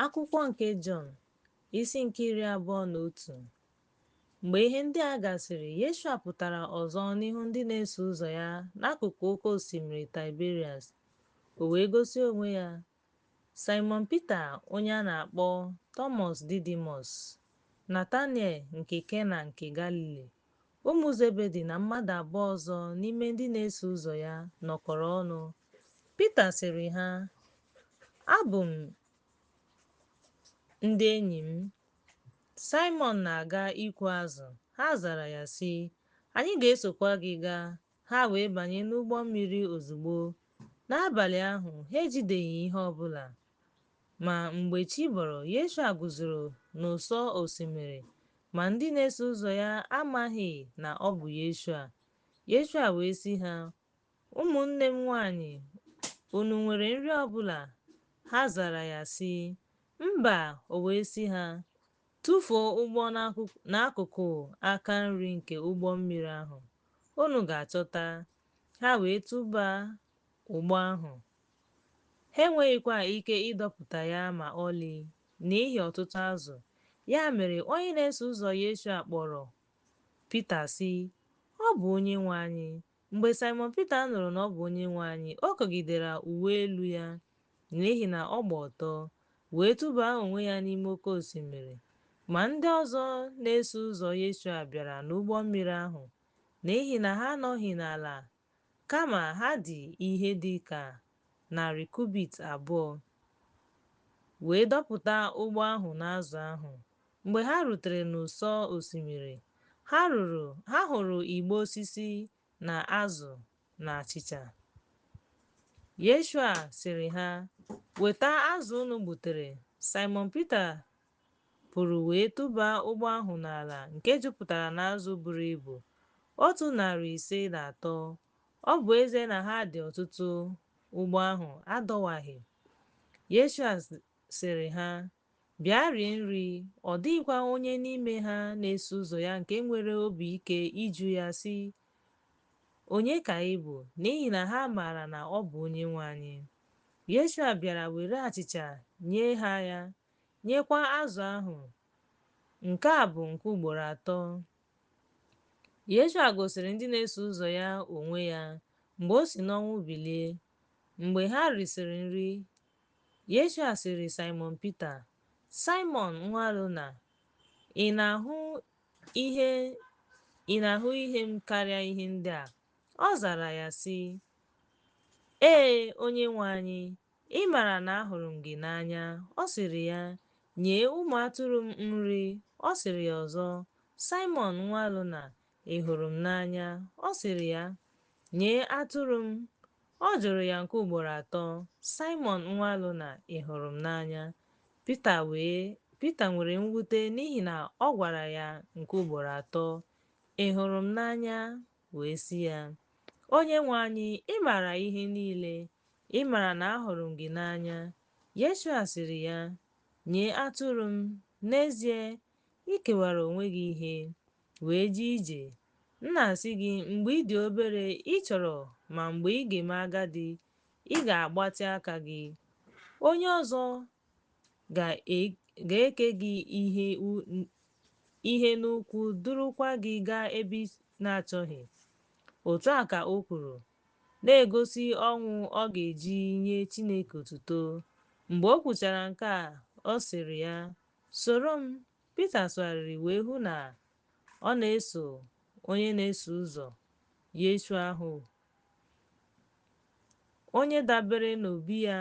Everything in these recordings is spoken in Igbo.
Akwụkwọ nke Jọn, isi nke 21. Mgbe ihe ndị a gasịrị, Yeshua pụtara ọzọ n'ihu ndị na-eso ụzọ ya n'akụkụ oké osimiri Taịberias. O wee gosi onwe ya, Simon Pita onye a na-akpọ Tọmọs Didimọs, Nataniel nke Kena nke Galili, ụmụ Zebedi na mmadụ abụọ ọzọ n'ime ndị na-eso ụzọ ya nọkọrọ ọnụ. Pita sịrị ha, abụ m ndị enyi m. Simon na-aga ịkụ azụ. Ha zara ya sị, anyị ga-esokwa gị gaa. Ha wee banye n'ụgbọ mmiri ozugbo. N'abalị ahụ ha ejideghị ihe ọbụla. Ma mgbe chi bọrọ, Yeshua guzoro n'ụsọ osimiri, ma ndị na-eso ụzọ ya amaghị na ọ bụ Yeshua. Yeshua wee sị ha, ụmụnne m nwanyị, unu nwere nri ọbụla? Ha zara ya sị, mba. O wee sị ha, tụfuo ụgbọ n'akụkụ aka nri nke ụgbọ mmiri ahụ, unu ga-achọta. Ha wee tụba ụgbọ ahụ. Ha enweghịkwa ike ịdọpụta ya ma ọlị n'ihi ọtụtụ azụ. Ya mere onye na-eso ụzọ Yeshua kpọrọ Pita sị, ọ bụ Onyenwe anyị. Mgbe Simon Pita nụrụ na ọ bụ Onyenwe anyị, o kogidere uwe elu ya n'ihi na ọ gba ọtọ, wee tụba onwe ya n'ime oké osimiri. Ma ndị ọzọ na-eso ụzọ Yeshua bịara n'ụgbọ mmiri ahụ n'ihi na ha anọghị n'ala, kama ha dị ihe dị ka 100 kubit abụọ, wee dọpụta ụgbọ ahụ n'azụ ahụ. Mgbe ha rutere n'ụsọ osimiri, ha hụrụ igbe osisi na azụ na achịcha. Yeshua sịrị ha, weta azụ unu gbutere. Simon Pita pụrụ wee tụba ụgbọ ahụ n'ala nke jupụtara n'azụ buru ibu, 153. Ọ bụ ezie na ha dị ọtụtụ, ụgbọ ahụ adọwaghị. Yeshua sịrị ha, bịa rie nri. Ọ dịghịkwa onye n'ime ha na-eso ụzọ ya nke nwere obi ike ịjụ ya sị, onye ka ị bụ? N'ihi na ha maara na ọ bụ Onyenwe anyị. Yeshua bịara were achịcha nye ha ya, nyekwa azụ ahụ. Nke a bụ nke ugboro atọ. Yeshua gosiri ndị na-eso ụzọ ya onwe ya mgbe o si n'ọnwụ bilie. Mgbe ha risịrị nri, Yeshua sịrị Simon Pita, Simon nwa Jona, ị na-ahụ ihe m karịa ihe ndị a? Ọ zara ya sị, ee, Onyenwe anyị, ị maara na ahụrụ m gị n'anya. Ọ sịrị ya, nye ụmụ atụrụ m nri. Ọ sịrị ya ọzọ, Simon nwa Jona, ị hụrụ m n'anya? Ọ sịrị ya, nye atụrụ m. Ọ jụrụ ya nke ugboro atọ, Simon nwa Jona, ị hụrụ m n'anya? Pita nwere mwute n'ihi na ọ gwara ya nke ugboro atọ, ị hụrụ m n'anya? Wee sị ya, Onyenwe anyị, ị maara ihe niile. Ị maara na ahụrụ m gị n'anya. Yeshua sịrị ya, nye atụrụ m. N'ezie, ị kewara onwe gị ihe, wee jee ije. M na-asị gị, mgbe ị dị obere ị chọrọ, ma mgbe ị ga-eme agadi, ị ga-agbatị aka gị. Onye ọzọ ga-eke gị ihe n'ụkwụ, durukwa gị gaa ebe ị na-achọghị. Otu a ka o kwuru, na-egosi ọṅụ ọ ga-eji nye Chineke otuto. Mgbe o kwuchara nke a, ọ sịrị ya, soro m. Pita sụgharịrị wee hụ na ọ na-eso onye na-eso ụzọ Yeshua ahụ, onye dabere n'obi ya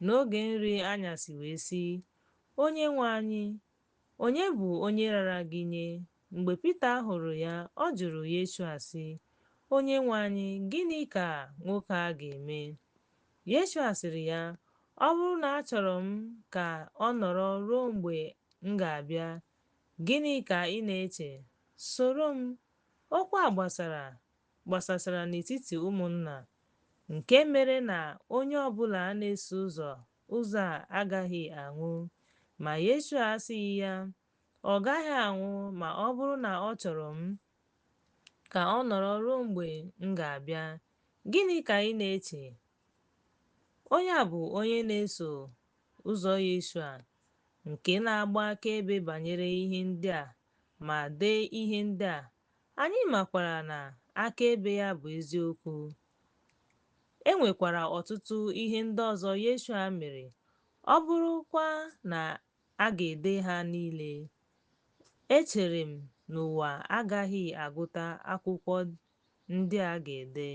n'oge nri anyasị, wee sị, Onyenwe anyị, onye bụ onye rara gị nye? Mgbe Pita hụrụ ya, ọ jụrụ Yeshua sị, Onyenwe anyị, gịnị ka nwoke a ga-eme? Yeshua sịrị ya, ọ bụrụ na achọrọ m ka ọ nọrọ ruo mgbe m ga-abịa, gịnị ka ị na-eche? Soro m. Okwu a gbasasara n'etiti ụmụnna, nke mere na onye ọbụla na-eso ụzọ a agaghị anwụ. Ma Yeshua asịghị ya, ọ gaghị anwụ ma ọ bụrụ na ọ chọrọ m ka ọ nọrọ ruo mgbe m ga-abịa. Gịnị ka ị na-eche? Onye a bụ onye na-eso ụzọ Yeshua nke na-agba akaebe banyere ihe ndị a ma dee ihe ndị a, anyị makwara na akaebe ya bụ eziokwu. E nwekwara ọtụtụ ihe ndị ọzọ Yeshua mere. Ọ bụrụkwa na a ga-ede ha niile, echere m na ụwa agaghị agụta akwụkwọ ndị a ga-ede.